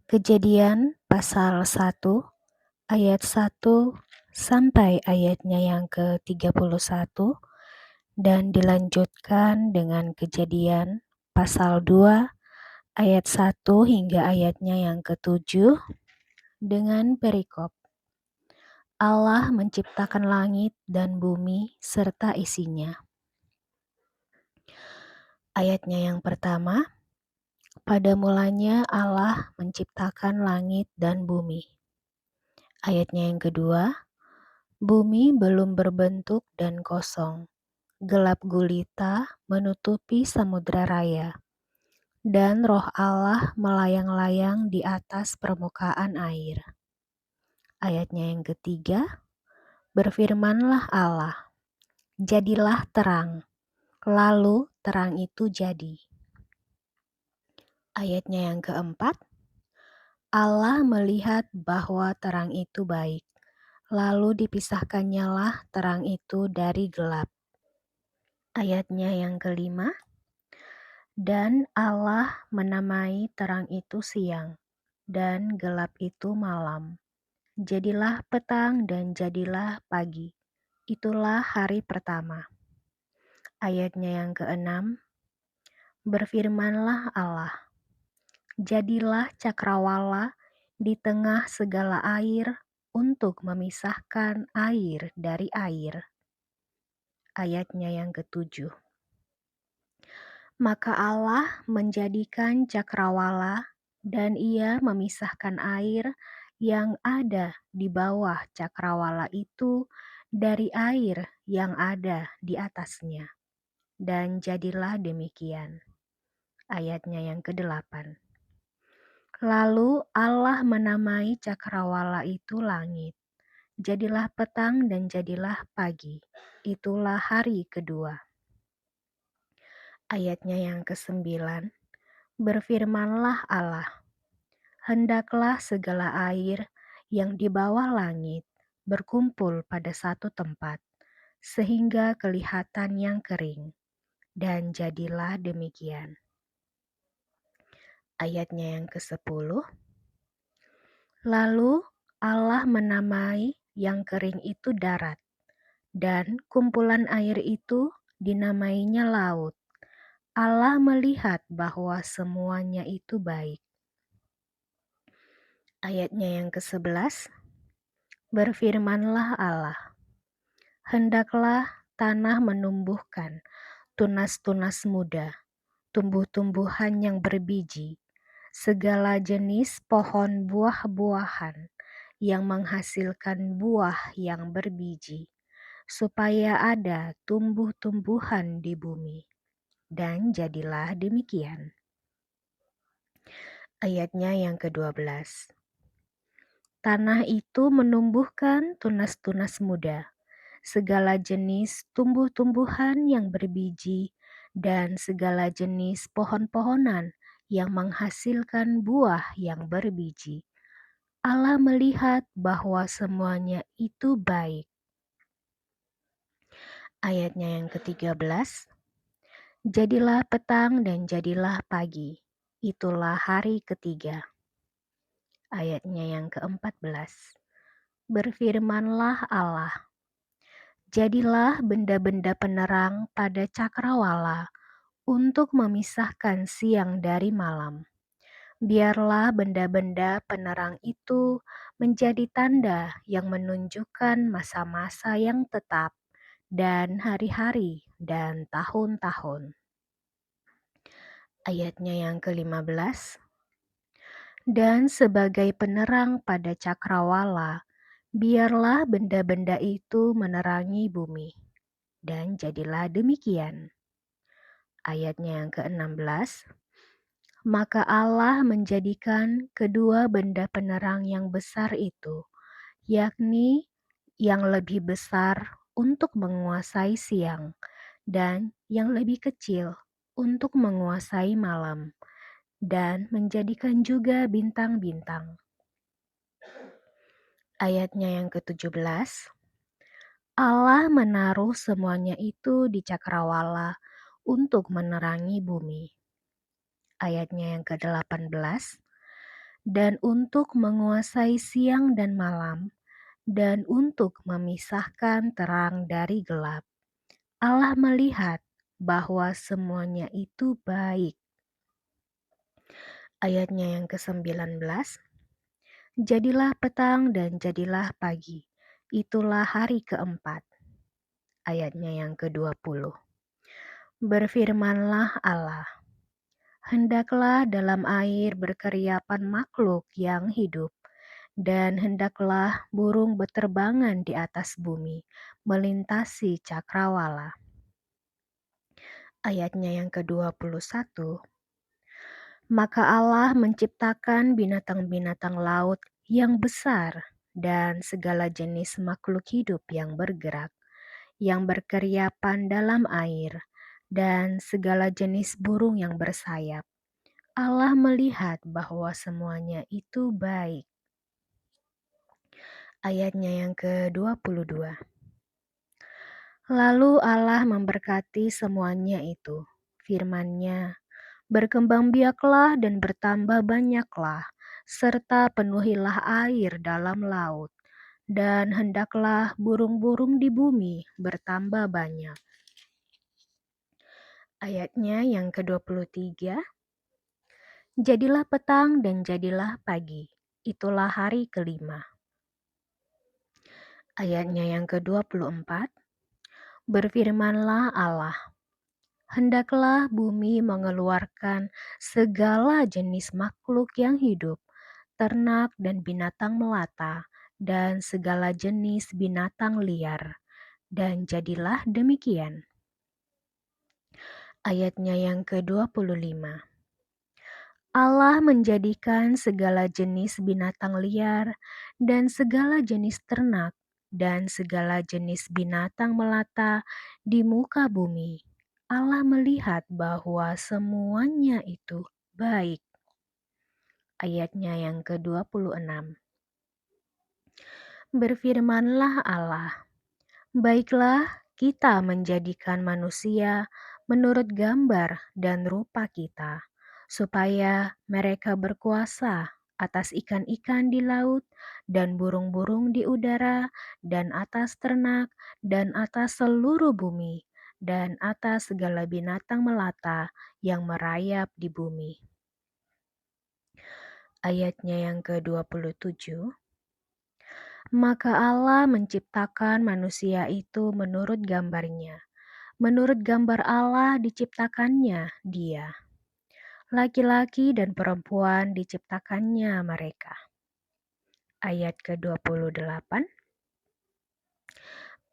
Kejadian pasal 1 ayat 1 sampai ayatnya yang ke-31 dan dilanjutkan dengan Kejadian pasal 2 ayat 1 hingga ayatnya yang ke-7 dengan perikop Allah menciptakan langit dan bumi serta isinya. Ayatnya yang pertama, pada mulanya Allah menciptakan langit dan bumi. Ayatnya yang kedua, bumi belum berbentuk dan kosong, gelap gulita menutupi samudra raya, dan roh Allah melayang-layang di atas permukaan air. Ayatnya yang ketiga, berfirmanlah Allah, jadilah terang, lalu terang itu jadi. Ayatnya yang keempat, Allah melihat bahwa terang itu baik, lalu dipisahkannyalah terang itu dari gelap. Ayatnya yang kelima, dan Allah menamai terang itu siang, dan gelap itu malam. Jadilah petang dan jadilah pagi. Itulah hari pertama. Ayatnya yang keenam, berfirmanlah Allah, jadilah cakrawala di tengah segala air untuk memisahkan air dari air. Ayatnya yang ketujuh, maka Allah menjadikan cakrawala dan ia memisahkan air yang ada di bawah cakrawala itu dari air yang ada di atasnya. Dan jadilah demikian. Ayatnya yang ke-8. Lalu Allah menamai cakrawala itu langit. Jadilah petang dan jadilah pagi. Itulah hari kedua. Ayatnya yang ke-9. Berfirmanlah Allah, hendaklah segala air yang di bawah langit berkumpul pada satu tempat, sehingga kelihatan yang kering. Dan jadilah demikian. Ayatnya yang ke-10. Lalu Allah menamai yang kering itu darat, dan kumpulan air itu dinamainya laut. Allah melihat bahwa semuanya itu baik. Ayatnya yang ke-11, berfirmanlah Allah, hendaklah tanah menumbuhkan tunas-tunas muda, tumbuh-tumbuhan yang berbiji, segala jenis pohon buah-buahan yang menghasilkan buah yang berbiji, supaya ada tumbuh-tumbuhan di bumi. Dan jadilah demikian. Ayatnya yang ke-12. Tanah itu menumbuhkan tunas-tunas muda, segala jenis tumbuh-tumbuhan yang berbiji, dan segala jenis pohon-pohonan yang menghasilkan buah yang berbiji. Allah melihat bahwa semuanya itu baik. Ayatnya yang ke-13. Jadilah petang dan jadilah pagi. Itulah hari ketiga. Ayatnya yang ke-14. Berfirmanlah Allah, jadilah benda-benda penerang pada cakrawala untuk memisahkan siang dari malam. Biarlah benda-benda penerang itu menjadi tanda yang menunjukkan masa-masa yang tetap dan hari-hari dan tahun-tahun. Ayatnya yang ke-15. Dan sebagai penerang pada cakrawala, biarlah benda-benda itu menerangi bumi. Dan jadilah demikian. Ayatnya yang ke-16. Maka Allah menjadikan kedua benda penerang yang besar itu, yakni yang lebih besar untuk menguasai siang, dan yang lebih kecil untuk menguasai malam, dan menjadikan juga bintang-bintang. Ayatnya yang ke-17. Allah menaruh semuanya itu di cakrawala untuk menerangi bumi. Ayatnya yang ke-18. dan untuk menguasai siang dan malam, dan untuk memisahkan terang dari gelap. Allah melihat bahwa semuanya itu baik. Ayatnya yang ke-19, jadilah petang dan jadilah pagi. Itulah hari keempat. Ayatnya yang ke-20, berfirmanlah Allah, hendaklah dalam air berkeriapan makhluk yang hidup, dan hendaklah burung beterbangan di atas bumi, melintasi cakrawala. Ayatnya yang ke-21, maka Allah menciptakan binatang-binatang laut yang besar dan segala jenis makhluk hidup yang bergerak, yang berkeriapan dalam air, dan segala jenis burung yang bersayap. Allah melihat bahwa semuanya itu baik. Ayatnya yang ke-22. Lalu Allah memberkati semuanya itu. Firman-Nya, berkembang biaklah dan bertambah banyaklah, serta penuhilah air dalam laut, dan hendaklah burung-burung di bumi bertambah banyak. Ayatnya yang ke-23, jadilah petang dan jadilah pagi, itulah hari kelima. Ayatnya yang ke-24, berfirmanlah Allah, hendaklah bumi mengeluarkan segala jenis makhluk yang hidup, ternak dan binatang melata, dan segala jenis binatang liar. Dan jadilah demikian. Ayatnya yang ke-25, Allah menjadikan segala jenis binatang liar dan segala jenis ternak dan segala jenis binatang melata di muka bumi. Allah melihat bahwa semuanya itu baik. Ayatnya yang ke-26, berfirmanlah Allah, baiklah kita menjadikan manusia menurut gambar dan rupa kita, supaya mereka berkuasa atas ikan-ikan di laut dan burung-burung di udara dan atas ternak dan atas seluruh bumi dan atas segala binatang melata yang merayap di bumi. Ayatnya yang ke-27, maka Allah menciptakan manusia itu menurut gambarnya. Menurut gambar Allah diciptakannya dia. Laki-laki dan perempuan diciptakannya mereka. Ayat ke-28,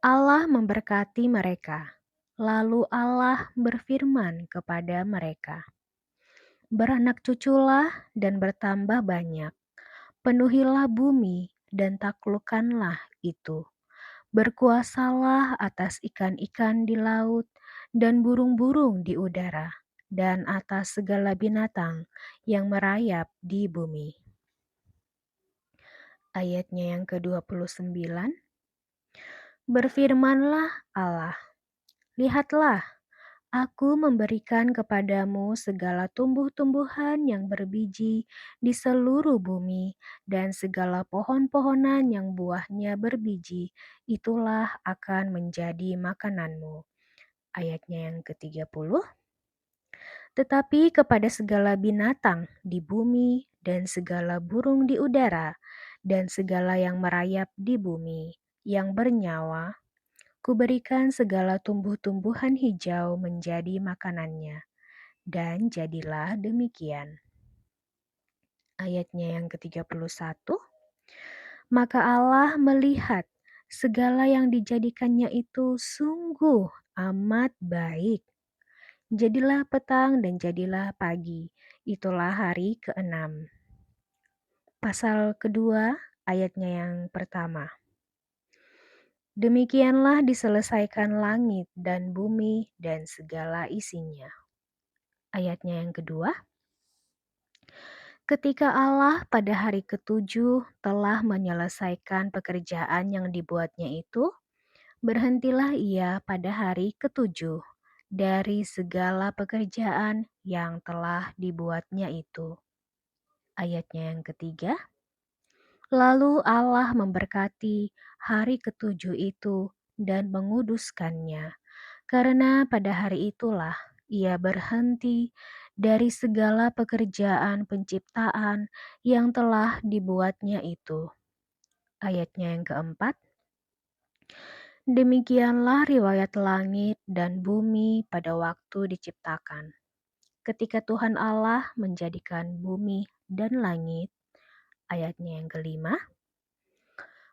Allah memberkati mereka. Lalu Allah berfirman kepada mereka, beranak cuculah dan bertambah banyak. Penuhilah bumi dan taklukkanlah itu. Berkuasalah atas ikan-ikan di laut dan burung-burung di udara dan atas segala binatang yang merayap di bumi. Ayatnya yang ke-29, berfirmanlah Allah, lihatlah, aku memberikan kepadamu segala tumbuh-tumbuhan yang berbiji di seluruh bumi dan segala pohon-pohonan yang buahnya berbiji, itulah akan menjadi makananmu. Ayatnya yang ke-30, tetapi kepada segala binatang di bumi dan segala burung di udara dan segala yang merayap di bumi yang bernyawa, kuberikan segala tumbuh-tumbuhan hijau menjadi makanannya. Dan jadilah demikian. Ayatnya yang ke-31, maka Allah melihat segala yang dijadikannya itu sungguh amat baik. Jadilah petang dan jadilah pagi, itulah hari ke-6. Pasal kedua, ayatnya yang pertama. Demikianlah diselesaikan langit dan bumi dan segala isinya. Ayatnya yang kedua, ketika Allah pada hari ketujuh telah menyelesaikan pekerjaan yang dibuatnya itu, berhentilah ia pada hari ketujuh dari segala pekerjaan yang telah dibuatnya itu. Ayatnya yang ketiga, lalu Allah memberkati hari ketujuh itu dan menguduskannya, karena pada hari itulah ia berhenti dari segala pekerjaan penciptaan yang telah dibuatnya itu. Ayatnya yang keempat, demikianlah riwayat langit dan bumi pada waktu diciptakan. Ketika Tuhan Allah menjadikan bumi dan langit, ayatnya yang kelima,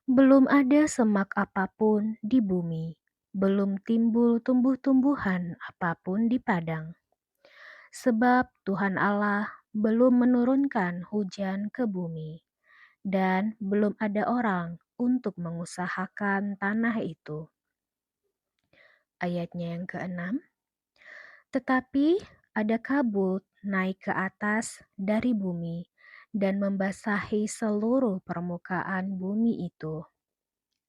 belum ada semak apapun di bumi, belum timbul tumbuh-tumbuhan apapun di padang. Sebab Tuhan Allah belum menurunkan hujan ke bumi, dan belum ada orang untuk mengusahakan tanah itu. Ayatnya yang keenam, tetapi ada kabut naik ke atas dari bumi dan membasahi seluruh permukaan bumi itu.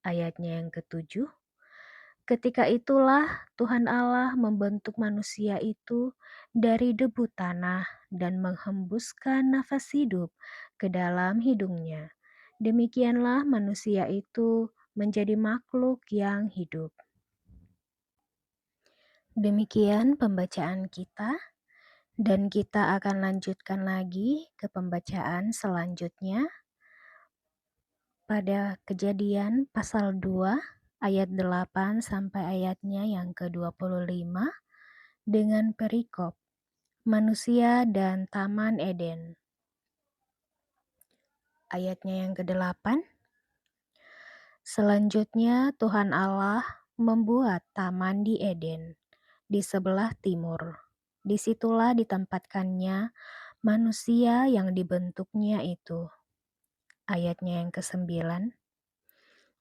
Ayatnya yang ketujuh, ketika itulah Tuhan Allah membentuk manusia itu dari debu tanah dan menghembuskan nafas hidup ke dalam hidungnya. Demikianlah manusia itu menjadi makhluk yang hidup. Demikian pembacaan kita, dan kita akan lanjutkan lagi ke pembacaan selanjutnya pada Kejadian pasal 2 ayat 8 sampai ayatnya yang ke-25 dengan perikop manusia dan Taman Eden. Ayatnya yang ke-8, selanjutnya Tuhan Allah membuat taman di Eden, di sebelah timur. Disitulah ditempatkannya manusia yang dibentuknya itu. Ayatnya yang ke-9,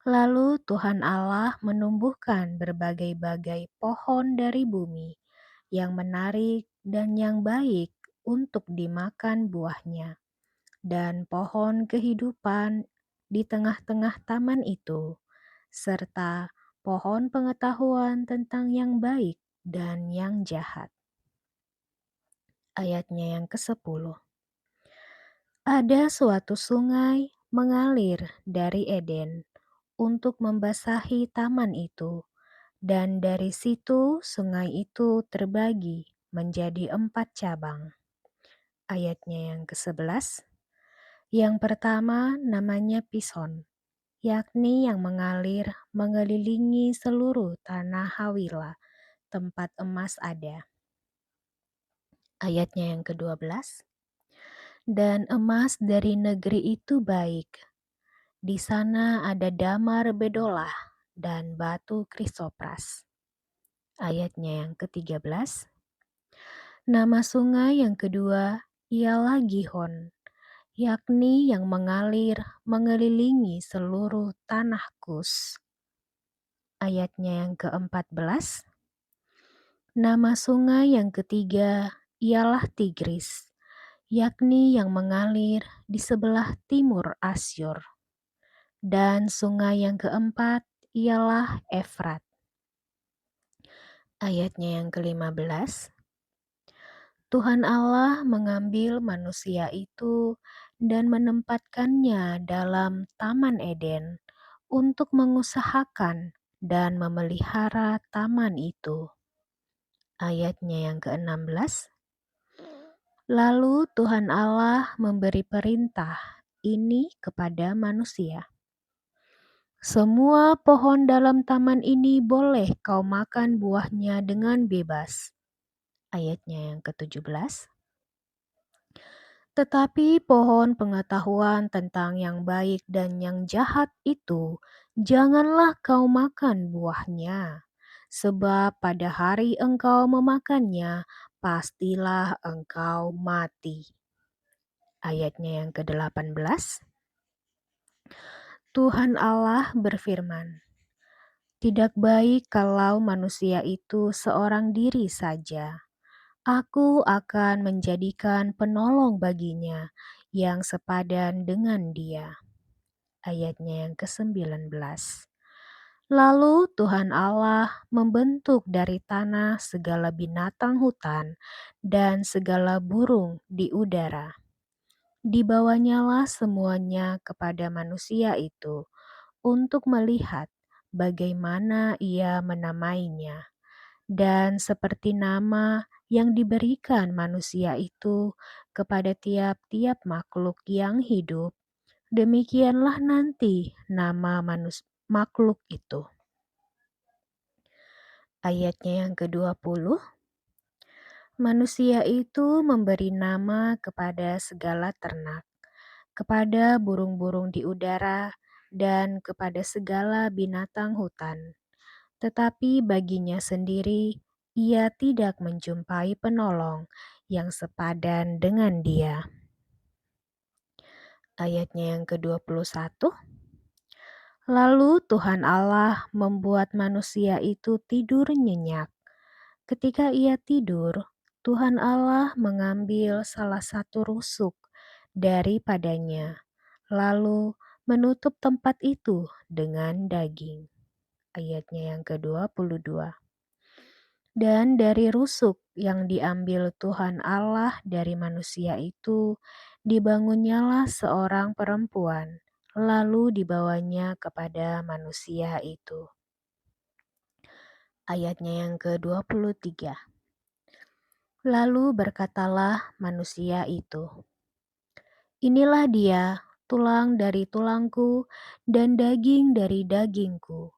lalu Tuhan Allah menumbuhkan berbagai-bagai pohon dari bumi yang menarik dan yang baik untuk dimakan buahnya, dan pohon kehidupan di tengah-tengah taman itu, serta pohon pengetahuan tentang yang baik dan yang jahat. Ayatnya yang ke-10, ada suatu sungai mengalir dari Eden untuk membasahi taman itu, dan dari situ sungai itu terbagi menjadi 4 cabang. Ayatnya yang ke-11, yang pertama namanya Pison, yakni yang mengalir mengelilingi seluruh tanah Hawila, tempat emas ada. Ayatnya yang ke-12, dan emas dari negeri itu baik. Di sana ada damar bedolah dan batu krisopras. Ayatnya yang ke-13, nama sungai yang kedua ialah Gihon, yakni yang mengalir mengelilingi seluruh tanah Kus. Ayatnya yang ke-14, nama sungai yang ketiga ialah Tigris, yakni yang mengalir di sebelah timur Asyur. Dan sungai yang keempat ialah Efrat. Ayatnya yang ke-15, Tuhan Allah mengambil manusia itu dan menempatkannya dalam Taman Eden untuk mengusahakan dan memelihara taman itu. Ayatnya yang ke-16, lalu Tuhan Allah memberi perintah ini kepada manusia. Semua pohon dalam taman ini boleh kau makan buahnya dengan bebas. Ayatnya yang ke-17, tetapi pohon pengetahuan tentang yang baik dan yang jahat itu janganlah kau makan buahnya, sebab pada hari engkau memakannya pastilah engkau mati. Ayatnya yang ke-18, Tuhan Allah berfirman, tidak baik kalau manusia itu seorang diri saja. Aku akan menjadikan penolong baginya yang sepadan dengan dia. Ayatnya yang ke-19. Lalu Tuhan Allah membentuk dari tanah segala binatang hutan dan segala burung di udara. Dibawanyalah semuanya kepada manusia itu untuk melihat bagaimana ia menamainya. Dan seperti nama yang diberikan manusia itu kepada tiap-tiap makhluk yang hidup, demikianlah nanti nama makhluk itu. Ayatnya yang ke-20, manusia itu memberi nama kepada segala ternak, kepada burung-burung di udara, dan kepada segala binatang hutan. Tetapi baginya sendiri, ia tidak menjumpai penolong yang sepadan dengan dia. Ayatnya yang ke-21, lalu Tuhan Allah membuat manusia itu tidur nyenyak. Ketika ia tidur, Tuhan Allah mengambil salah satu rusuk daripadanya, lalu menutup tempat itu dengan daging. Ayatnya yang ke-22. Dan dari rusuk yang diambil Tuhan Allah dari manusia itu, dibangunnyalah seorang perempuan, lalu dibawanya kepada manusia itu. Ayatnya yang ke-23. Lalu berkatalah manusia itu, inilah dia, tulang dari tulangku dan daging dari dagingku.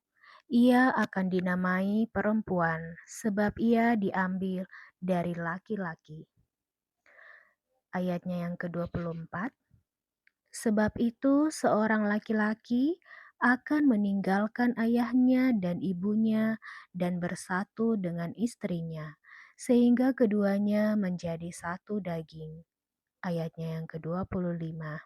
Ia akan dinamai perempuan, sebab ia diambil dari laki-laki. Ayatnya yang ke-24, sebab itu seorang laki-laki akan meninggalkan ayahnya dan ibunya dan bersatu dengan istrinya, sehingga keduanya menjadi satu daging. Ayatnya yang ke-25,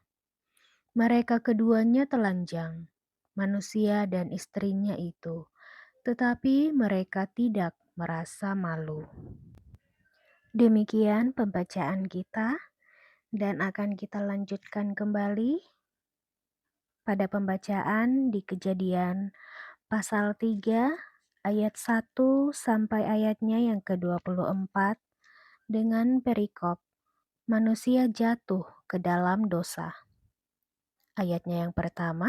mereka keduanya telanjang, manusia dan istrinya itu, tetapi mereka tidak merasa malu. Demikian pembacaan kita, dan akan kita lanjutkan kembali pada pembacaan di Kejadian pasal 3 ayat 1 sampai ayatnya yang ke-24 dengan perikop manusia jatuh ke dalam dosa. Ayatnya yang pertama,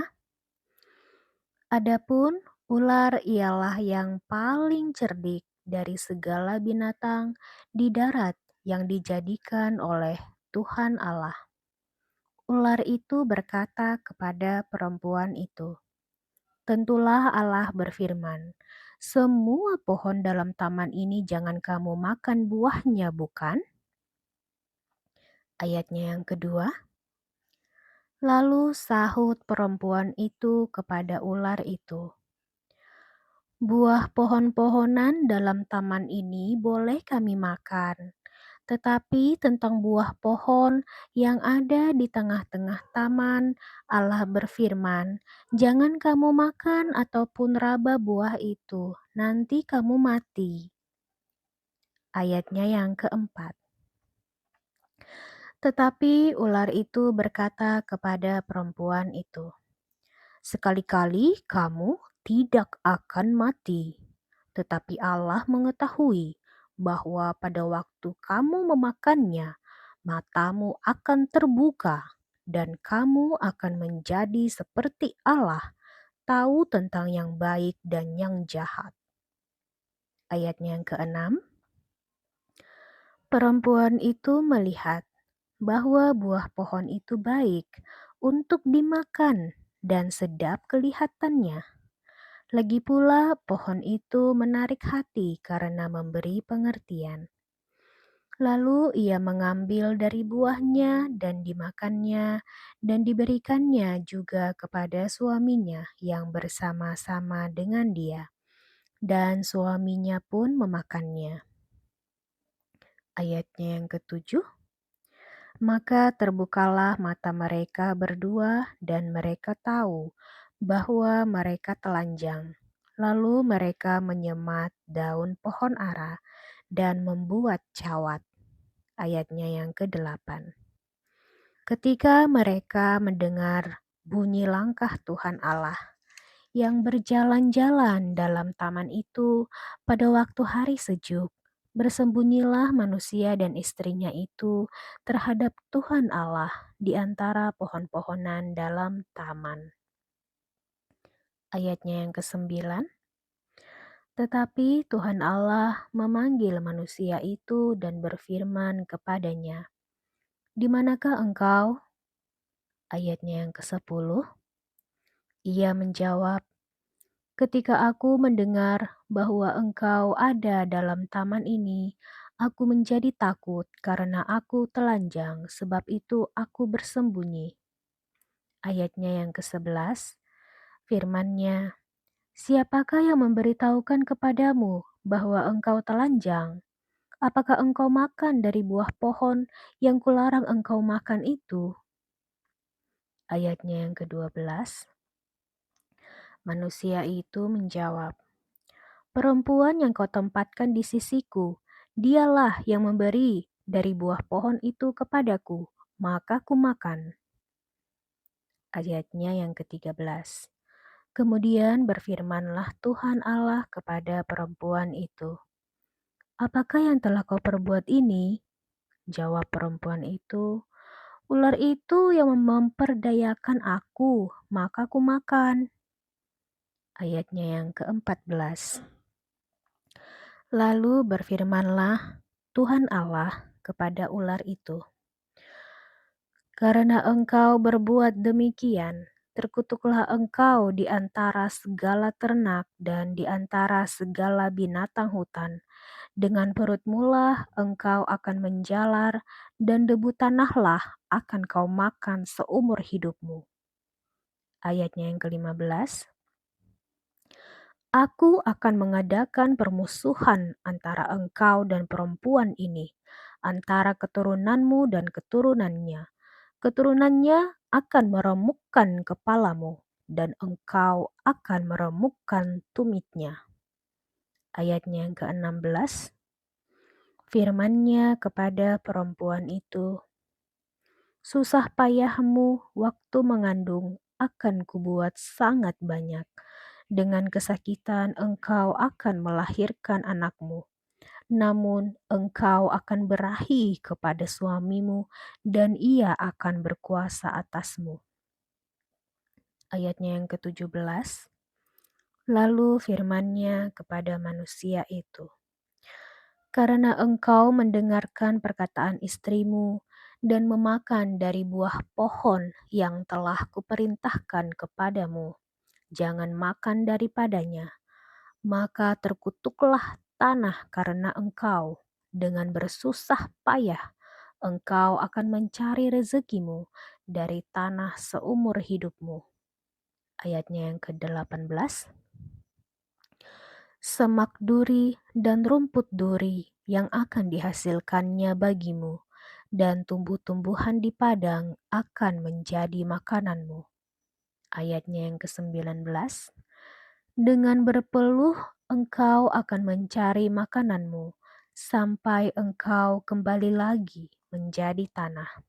adapun ular ialah yang paling cerdik dari segala binatang di darat yang dijadikan oleh Tuhan Allah. Ular itu berkata kepada perempuan itu, tentulah Allah berfirman, semua pohon dalam taman ini jangan kamu makan buahnya, bukan? Ayatnya yang kedua, lalu sahut perempuan itu kepada ular itu, buah pohon-pohonan dalam taman ini boleh kami makan, tetapi tentang buah pohon yang ada di tengah-tengah taman, Allah berfirman, jangan kamu makan ataupun raba buah itu, nanti kamu mati. Ayatnya yang keempat. Tetapi ular itu berkata kepada perempuan itu, sekali-kali kamu tidak akan mati. Tetapi Allah mengetahui bahwa pada waktu kamu memakannya, matamu akan terbuka dan kamu akan menjadi seperti Allah, tahu tentang yang baik dan yang jahat. Ayatnya yang keenam, perempuan itu melihat bahwa buah pohon itu baik untuk dimakan dan sedap kelihatannya. Lagi pula pohon itu menarik hati karena memberi pengertian. Lalu ia mengambil dari buahnya dan dimakannya dan diberikannya juga kepada suaminya yang bersama-sama dengan dia. Dan suaminya pun memakannya. Ayatnya yang ketujuh. Maka terbukalah mata mereka berdua dan mereka tahu bahwa mereka telanjang. Lalu mereka menyemat daun pohon ara dan membuat cawat. Ayatnya yang ke-8. Ketika mereka mendengar bunyi langkah Tuhan Allah yang berjalan-jalan dalam taman itu pada waktu hari sejuk, Bersembunyilah manusia dan istrinya itu terhadap Tuhan Allah di antara pohon-pohonan dalam taman. Ayatnya yang kesembilan. Tetapi Tuhan Allah memanggil manusia itu dan berfirman kepadanya, "Di manakah engkau?" Ayatnya yang ke-10. Ia menjawab, "Ketika aku mendengar bahwa engkau ada dalam taman ini, aku menjadi takut karena aku telanjang, sebab itu aku bersembunyi." Ayatnya yang ke-11, firman-Nya, "Siapakah yang memberitahukan kepadamu bahwa engkau telanjang? Apakah engkau makan dari buah pohon yang kularang engkau makan itu?" Ayatnya yang ke-12, manusia itu menjawab, "Perempuan yang kau tempatkan di sisiku, dialah yang memberi dari buah pohon itu kepadaku, maka kumakan." Ayatnya yang ke-13, kemudian berfirmanlah Tuhan Allah kepada perempuan itu, "Apakah yang telah kau perbuat ini?" Jawab perempuan itu, "Ular itu yang memperdayakan aku, maka kumakan." Ayatnya yang ke-14, lalu berfirmanlah Tuhan Allah kepada ular itu, "Karena engkau berbuat demikian, terkutuklah engkau di antara segala ternak dan di antara segala binatang hutan. Dengan perutmulah engkau akan menjalar, dan debu tanahlah akan kau makan seumur hidupmu." Ayatnya yang ke-15, "Aku akan mengadakan permusuhan antara engkau dan perempuan ini, antara keturunanmu dan keturunannya. Keturunannya akan meremukkan kepalamu, dan engkau akan meremukkan tumitnya." Ayatnya yang ke-16, firman-Nya kepada perempuan itu, "Susah payahmu waktu mengandung akan kubuat sangat banyak. Dengan kesakitan engkau akan melahirkan anakmu. Namun engkau akan berahi kepada suamimu dan ia akan berkuasa atasmu." Ayatnya yang ke-17, lalu firman-Nya kepada manusia itu, "Karena engkau mendengarkan perkataan istrimu dan memakan dari buah pohon yang telah kuperintahkan kepadamu, jangan makan daripadanya, maka terkutuklah tanah karena engkau. Dengan bersusah payah engkau akan mencari rezekimu dari tanah seumur hidupmu." Ayatnya yang ke-18, "Semak duri dan rumput duri yang akan dihasilkannya bagimu, dan tumbuh-tumbuhan di padang akan menjadi makananmu." Ayatnya yang ke-19, "Dengan berpeluh engkau akan mencari makananmu, sampai engkau kembali lagi menjadi tanah.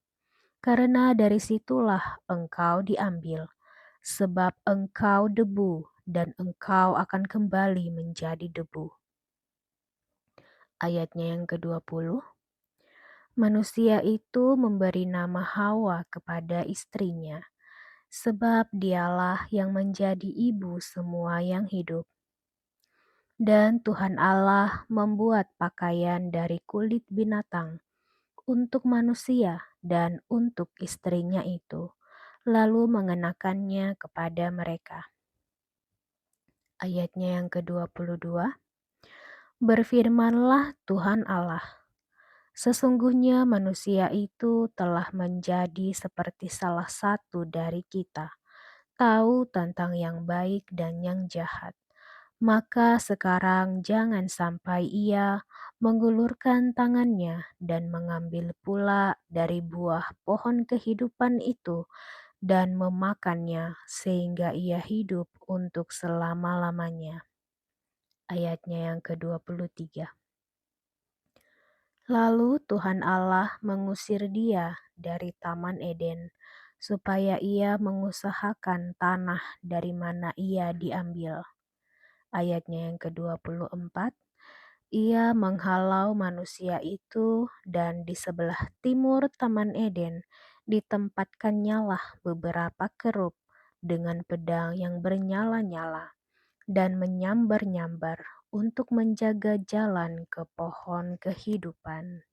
Karena dari situlah engkau diambil, sebab engkau debu dan engkau akan kembali menjadi debu." Ayatnya yang ke-20, manusia itu memberi nama Hawa kepada istrinya, sebab dialah yang menjadi ibu semua yang hidup. Dan Tuhan Allah membuat pakaian dari kulit binatang untuk manusia dan untuk istrinya itu, lalu mengenakannya kepada mereka. Ayatnya yang ke-22, berfirmanlah Tuhan Allah, "Sesungguhnya manusia itu telah menjadi seperti salah satu dari kita, tahu tentang yang baik dan yang jahat. Maka sekarang jangan sampai ia menggulurkan tangannya dan mengambil pula dari buah pohon kehidupan itu dan memakannya sehingga ia hidup untuk selama-lamanya." Ayatnya yang ke-23, lalu Tuhan Allah mengusir dia dari Taman Eden, supaya ia mengusahakan tanah dari mana ia diambil. Ayatnya yang ke-24, Ia menghalau manusia itu, dan di sebelah timur Taman Eden ditempatkannya beberapa kerub dengan pedang yang bernyala-nyala dan menyambar-nyambar untuk menjaga jalan ke pohon kehidupan.